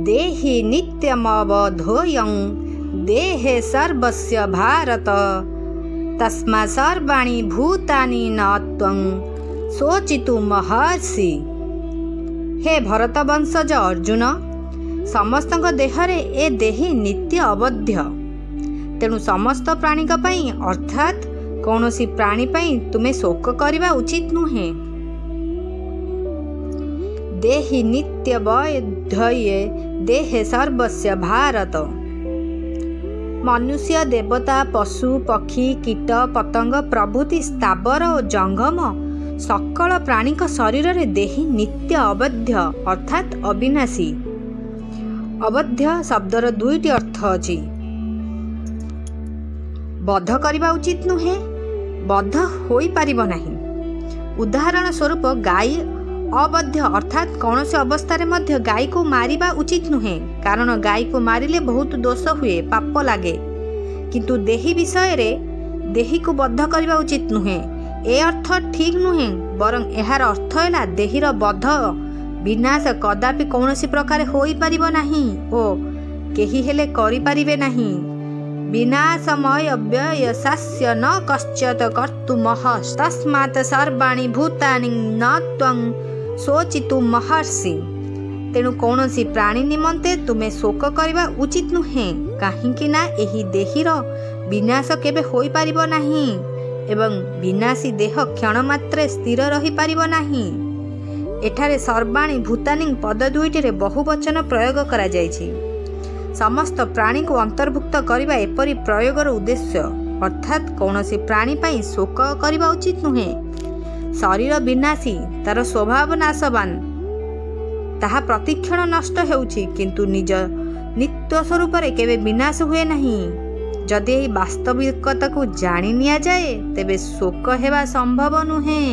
देहि नित्यमवधोऽयं देहे सर्वस्य भारत तस्मा सर्वाणि भूतानि न त्वं शोचितुमर्हसि। हे भरत वंशज अर्जुन, समस्तଙ୍କ देहरे ए देहि नित्य अवध्य। तेणु समस्त प्राणी अर्थात कौनसी प्राणी तुम्हें शोक करवा उचित नुहे। देहि नित्य वैधये देहे सर्वस्य भारत। मनुष्य, देवता, पशु, पक्षी, कीट, पतंग प्रभृति स्थावर और जंगम सकल प्राणी शरीर रे देहि नित्य अवध्य अर्थात अविनाशी। अवध्य शब्दर दुईटी अर्थ अछि। बध करवा उचित नुहे, बध होई पारिबो नाही। उदाहरण स्वरूप गाई अवध्य अर्थात कौन से अवस्था मध्य गाई को मारिबा उचित नुहे, कारण गाई को मारिले बहुत दोष हुए, पाप लागे। किंतु देही विषय रे देही को बद्ध करवा उचित नुहे, ए अर्थ ठीक नुहे। बरं एहार अर्थ है देहीर बध विनाश कदापि कौनसी प्रकार होई पारिबो नाही ओ केही हेले करि पारिबे नाही। विनाशमय व्ययसास्य न कश्चित् कर्तुमर्हसि तस्मात् सर्वाणि भूतानि न त्वं शोचितुमर्हसि। तेणु कौनसी प्राणी निमंते तुम्हें शोक करवा उचित नुहे, काहींकि ना एही देहीर विनाश केबे होई पारिबो नाही एवं विनाशी देह क्षण मात्रे स्थिर रही पारिबो नाही। एठारे सर्वाणि भूतानि पद दुईटी बहुवचन प्रयोग करा जायछि। समस्त प्राणी को अंतर्भुक्त करवा एपरि प्रयोगर उद्देश्य, अर्थात कौनसी प्राणी पाई शोक करवा उचित नुहे। शरीर विनाशी, तार स्वभाव नाशवान, ताहा प्रतिक्षण नष्ट हेउछि, किंतु निज नित्य स्वरूप केवे विनाश हुए नहीं। जदि एही वास्तविकता को जानी निया जाए तेबे शोक हेबा संभव नुहे।